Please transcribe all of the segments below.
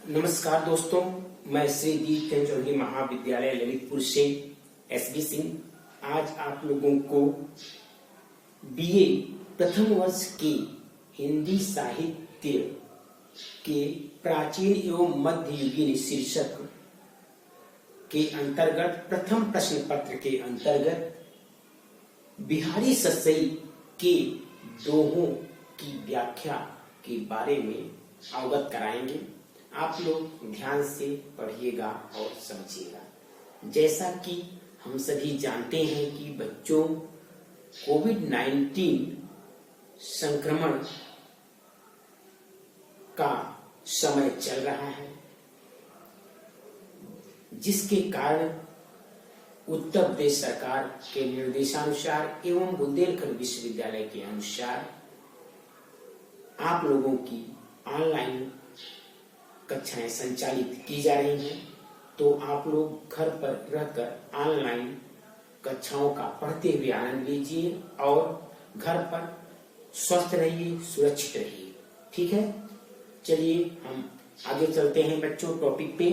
नमस्कार दोस्तों, मैं श्री दीप चंद्र महाविद्यालय ललितपुर से एसबी सिंह आज आप लोगों को बीए प्रथम वर्ष के हिंदी साहित्य के प्राचीन एवं मध्ययुगीन शीर्षक के अंतर्गत प्रथम प्रश्न पत्र के अंतर्गत बिहारी सस्सई के दोहों की व्याख्या के बारे में अवगत कराएंगे। आप लोग ध्यान से पढ़िएगा और समझिएगा। जैसा कि हम सभी जानते हैं कि बच्चों कोविड-19 संक्रमण का समय चल रहा है, जिसके कारण उत्तर प्रदेश सरकार के निर्देशानुसार एवं बुंदेलखंड विश्वविद्यालय के अनुसार आप लोगों की ऑनलाइन कक्षाएं संचालित की जा रही हैं। तो आप लोग घर पर रहकर ऑनलाइन कक्षाओं का पढ़ते हुए आनंद लीजिए और घर पर स्वस्थ रहिए, सुरक्षित रहिए। ठीक है, चलिए हम आगे चलते हैं बच्चों टॉपिक पे।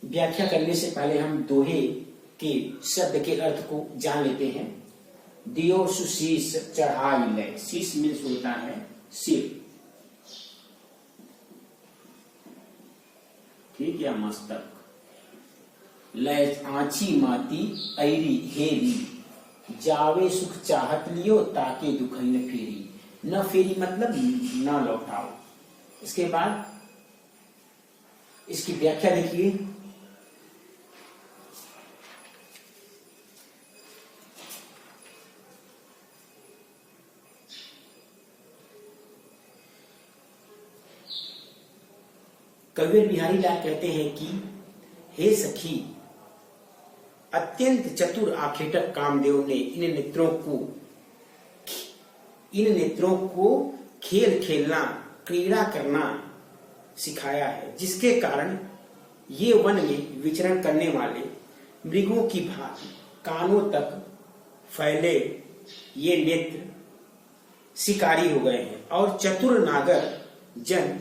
व्याख्या करने से पहले हम दोहे के शब्द के अर्थ को जान लेते हैं। दियो सुशीस चढ़ाई लय, शीश मीन्स होता है सिर, ठीक, या मस्तक। लय आंची माती ऐरी हेरी, जावे सुख चाहत लियो ताके दुख न फेरी। न फेरी मतलब न लौटाओ। इसके बाद इसकी व्याख्या देखिए। कबीर बिहारी लाल कहते हैं कि हे सखी, अत्यंत चतुर आखेटक कामदेव ने इन नेत्रों को खेल खेलना, क्रीड़ा करना सिखाया है, जिसके कारण ये वन में विचरण करने वाले मृगों की भांति कानों तक फैले ये नेत्र शिकारी हो गए हैं और चतुर नागर जन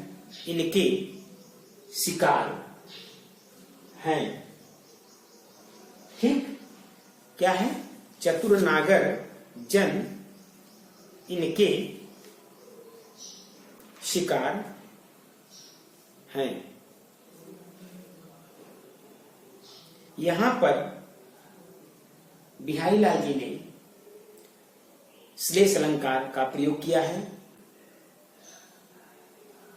इनके शिकार हैं। ठीक, क्या है? चतुर नागर जन इनके शिकार हैं। यहां पर बिहारी लाल जी ने श्लेष अलंकार का प्रयोग किया है।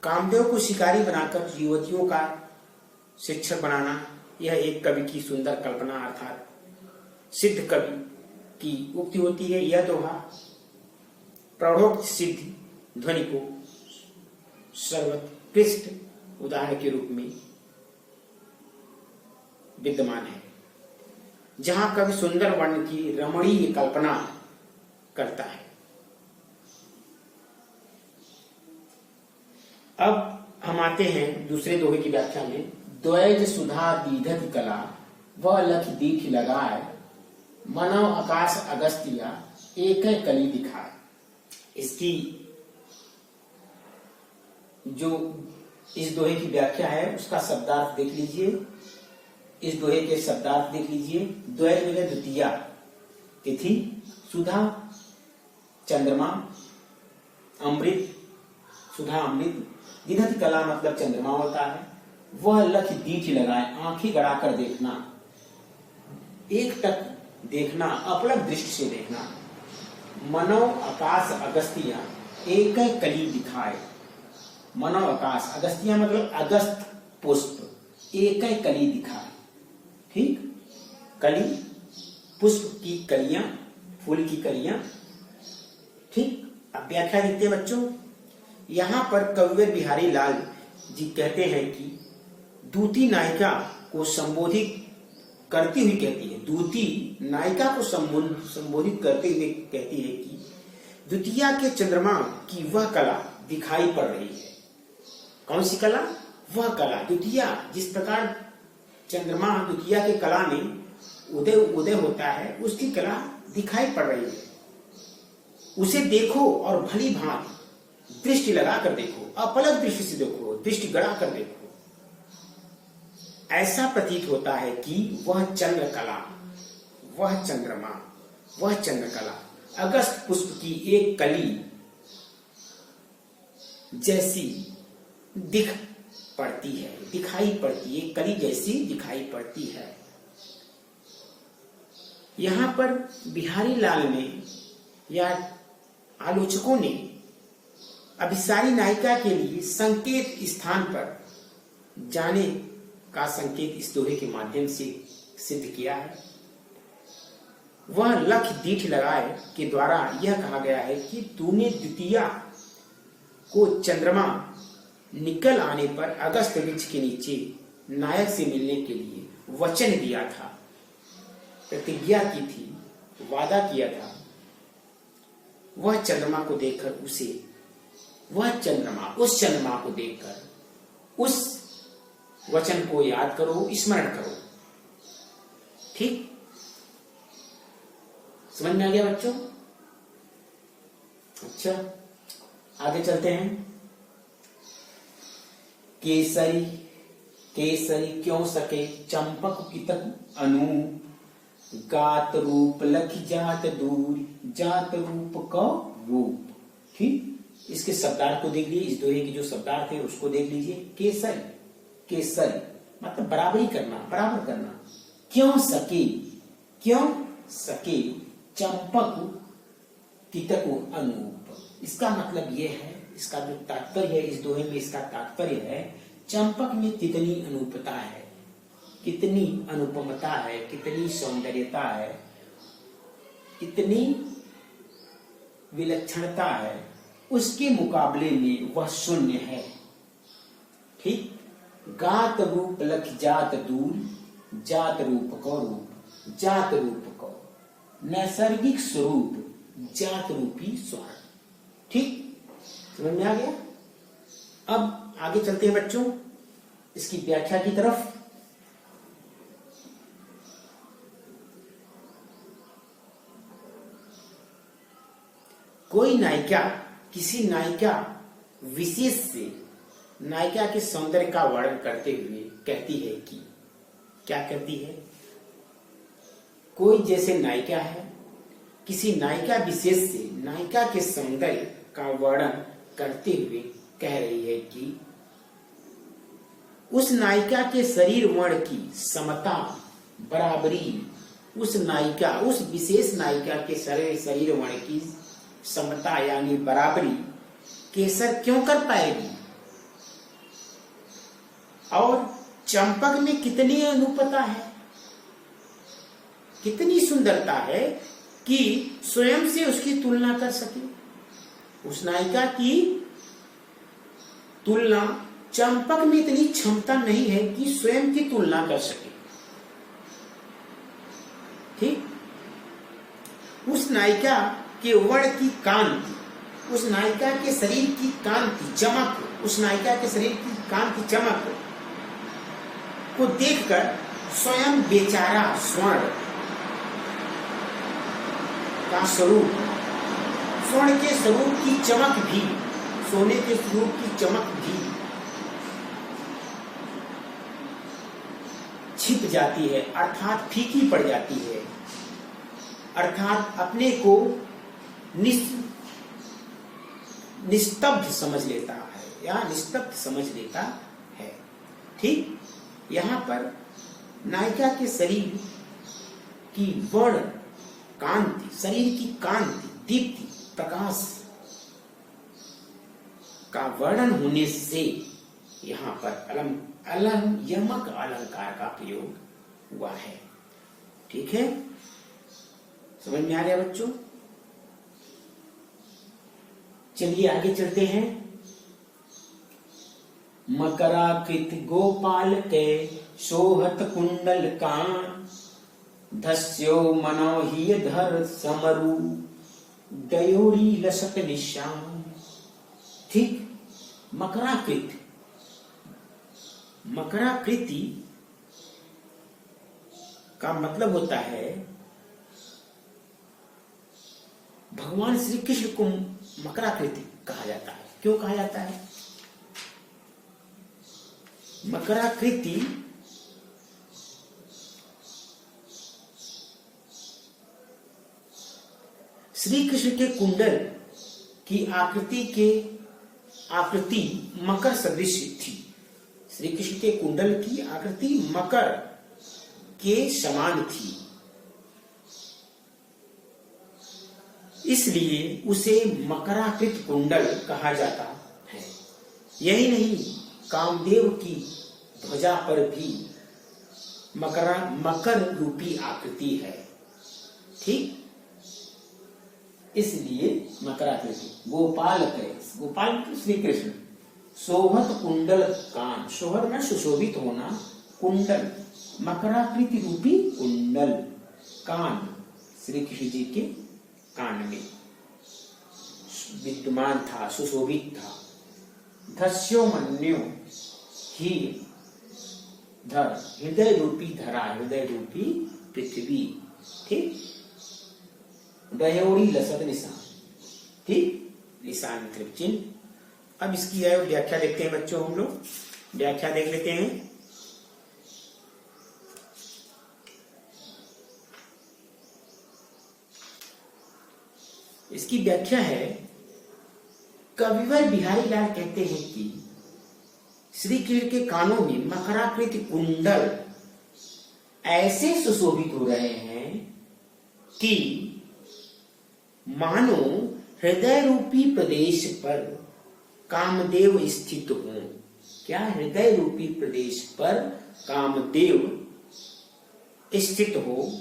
कामदेव को शिकारी बनाकर युवतियों का शिक्षक बनाना, यह एक कवि की सुंदर कल्पना अर्थात सिद्ध कवि की उक्ति होती है। यह दोहा प्रौढ़ोक्त सिद्ध ध्वनि को सर्वोत्कृष्ट उदाहरण के रूप में विद्यमान है, जहां कवि सुंदर वर्ण की रमणीय कल्पना करता है। अब हम आते हैं दूसरे दोहे की व्याख्या में। द्वैज सुधा दीधति कला, वह लख दीठ लगाए, मनव आकाश अगस्तिया एक कली दिखाए। इसकी जो इस दोहे की व्याख्या है उसका शब्दार्थ देख लीजिए। इस दोहे के शब्दार्थ देख लीजिए। द्वैज में द्वितीया, तिथि, सुधा चंद्रमा, अमृत सुधा अमृत, दीधति कला मतलब चंद्रमा होता है। वह लख दीठ लगाए, आंखें गड़ाकर देखना, एक टक देखना, अपलक दृष्टि से देखना। मनव आकाश अगस्तिया एक कली दिखाए। मनव आकाश, अगस्तिया मतलब अगस्त पुष्प, एक कली दिखाए। ठीक, कली पुष्प की कलियां, फूल की कलियां। ठीक, अब व्याख्या देखते हैं बच्चों। यहां पर कबीर बिहारी लाल जी कहते हैं कि दूती नायिका को संबोधित करती हुई कहती है, दूती नायिका को संबोधित करते हुए कहती है कि द्वितीया के चंद्रमा की वह कला दिखाई पड़ रही है। कौन सी कला? वह कला द्वितीया, जिस प्रकार चंद्रमा द्वितीया के कला में उदय होता है, उसकी कला दिखाई पड़ रही है। उसे देखो और भली भांति दृष्टि लगा कर देखो, अपलक दृष्टि से देखो, दृष्टि गड़ा कर देखो, ऐसा प्रतीत होता है कि वह चंद्रकला, वह चंद्रमा, वह चंद्रकला अगस्त पुष्प की एक कली जैसी दिखाई पड़ती है, कली जैसी दिखाई पड़ती है। यहां पर बिहारी लाल ने या आलोचकों ने अभिसारी नायिका के लिए संकेत स्थान पर जाने का संकेत इस दोहे के माध्यम से सिद्ध किया है। वह लख दीठ लगाए के द्वारा यह कहा गया है कि तूने द्वितीया को चंद्रमा निकल आने पर अगस्त वृक्ष के नीचे नायक से मिलने के लिए वचन दिया था, प्रतिज्ञा की थी, वादा किया था। वह चंद्रमा को देखकर उस चंद्रमा को देखकर उस वचन को याद करो, स्मरण करो। ठीक, समझ में आ गया बच्चों? अच्छा, आगे चलते हैं। केसरी केसरी क्यों सके चंपक कितक अनु, गात रूप लख जात दूर, जात रूप का रूप। ठीक, इसके शब्दार्थ को देख लीजिए, इस दोहे के जो शब्दार्थ है उसको देख लीजिए। केसरी, केसरी मतलब बराबरी करना, बराबर करना। क्यों सके चंपक कितक अनूप, इसका मतलब यह है, इसका जो तात्पर्य है इस दोहे में, इसका तात्पर्य है चंपक में कितनी अनूपता है, कितनी अनुपमता है, कितनी सौंदर्यता है, कितनी विलक्षणता है, उसके मुकाबले में वह शून्य है। ठीक, गात रूप लख जात दूर, जात रूप को रूप, जात रूप को नैसर्गिक स्वरूप, जात रूपी स्वर्ण। ठीक, समझ में आ गया? अब आगे चलते हैं बच्चों इसकी व्याख्या की तरफ। कोई नायिका किसी नायिका विशेष से नायिका के सौंदर्य का वर्णन करते हुए कहती है कि, क्या कहती है? कोई जैसे नायिका है, किसी नायिका विशेष से नायिका के सौंदर्य का वर्णन करते हुए कह रही है कि उस नायिका के शरीर वर्ण की समता, बराबरी, उस विशेष नायिका के शरीर वर्ण की समता यानी बराबरी केसर क्यों कर पाएगी? और चंपक में कितनी अनुपता है, कितनी सुंदरता है कि स्वयं से उसकी तुलना कर सके। उस नायिका की तुलना चंपक में इतनी क्षमता नहीं है कि स्वयं की तुलना कर सके। ठीक, उस नायिका के वर्ण की कांति, उस नायिका के शरीर की कांति, चमक, उस नायिका के शरीर की कांति, चमक को देखकर स्वयं बेचारा स्वर्ण का स्वरूप, स्वर्ण के स्वरूप की चमक भी, सोने के स्वरूप की चमक भी छिप जाती है, अर्थात फीकी पड़ जाती है, अर्थात अपने को निस्तब्ध समझ लेता है या निस्तब्ध समझ लेता है। ठीक, यहाँ पर नायिका के शरीर की वर्ण कांति, शरीर की कांति, दीप्ति, प्रकाश का वर्णन होने से यहाँ पर यमक अलंकार का प्रयोग हुआ है। ठीक है, समझ में आ गया बच्चों? चलिए आगे चलते हैं। मकराकृत गोपाल के शोहत कुंडल कान, धस्यो मनोहि धर समरु, दयोरी लसत निशान। ठीक, मकराकृत, मकराकृति का मतलब होता है भगवान श्री कृष्ण को मकराकृति कहा जाता है। क्यों कहा जाता है? मकराकृति श्री कृष्ण के कुंडल की आकृति मकर सदृश थी। श्री कृष्ण के कुंडल की आकृति मकर के समान थी, इसलिए उसे मकराकृत कुंडल कहा जाता है। यही नहीं, कामदेव की ध्वजा पर भी मकर रूपी आकृति है। ठीक, इसलिए मकराकृति। गोपाल श्री कृष्ण शोभत कुंडल कान, शोभत में सुशोभित होना, कुंडल मकराकृति रूपी कुंडल, कान श्री कृष्ण जी के कान में विद्यमान था, सुशोभित था। धस्यो मन्यो ही धर, हृदय रूपी धरा, हृदय रूपी पृथ्वी। ठीक, दयोरी लसत निशान, ठीक, निशान चिन्ह। अब इसकी व्याख्या देखते हैं बच्चों, हम लोग व्याख्या देख लेते हैं। इसकी व्याख्या है, कविवर बिहारी लाल कहते हैं कि श्री कृष्ण के कानों में मकराकृति कुंडल ऐसे सुशोभित हो रहे हैं कि मानो हृदय रूपी प्रदेश पर कामदेव स्थित हो। क्या? हृदय रूपी प्रदेश पर कामदेव स्थित हो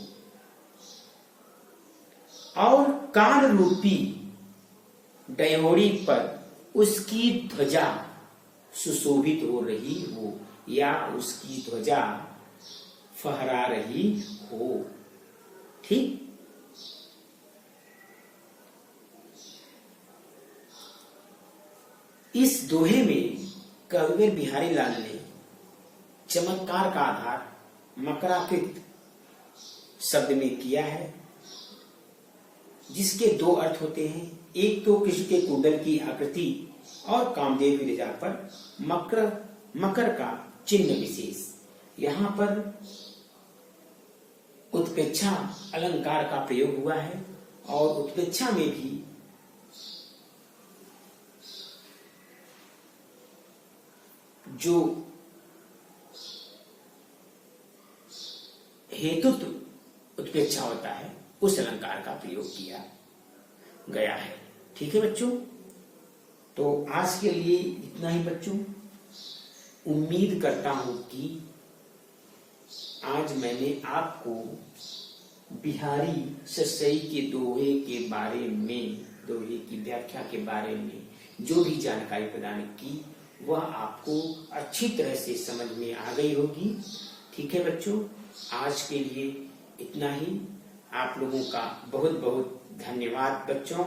और कान रूपी डयोरी पर उसकी ध्वजा सुशोभित हो रही हो या उसकी ध्वजा फहरा रही हो। ठीक, इस दोहे में कविवर बिहारी लाल ने चमत्कार का आधार मकराकृत शब्द में किया है, जिसके दो अर्थ होते हैं। एक तो कृष्ण के कुंडल की आकृति और कामदेव की ध्वजा पर मकर का चिन्ह विशेष। यहाँ पर उत्प्रेक्षा अलंकार का प्रयोग हुआ है और उत्प्रेक्षा में भी जो हेतुत्व उत्प्रेक्षा होता है उस अलंकार का प्रयोग किया गया है। ठीक है बच्चों, तो आज के लिए इतना ही बच्चों। उम्मीद करता हूं कि आज मैंने आपको बिहारी ससई के दोहे के बारे में, दोहे की व्याख्या के बारे में जो भी जानकारी प्रदान की वह आपको अच्छी तरह से समझ में आ गई होगी। ठीक है बच्चों, आज के लिए इतना ही। आप लोगों का बहुत बहुत धन्यवाद बच्चों।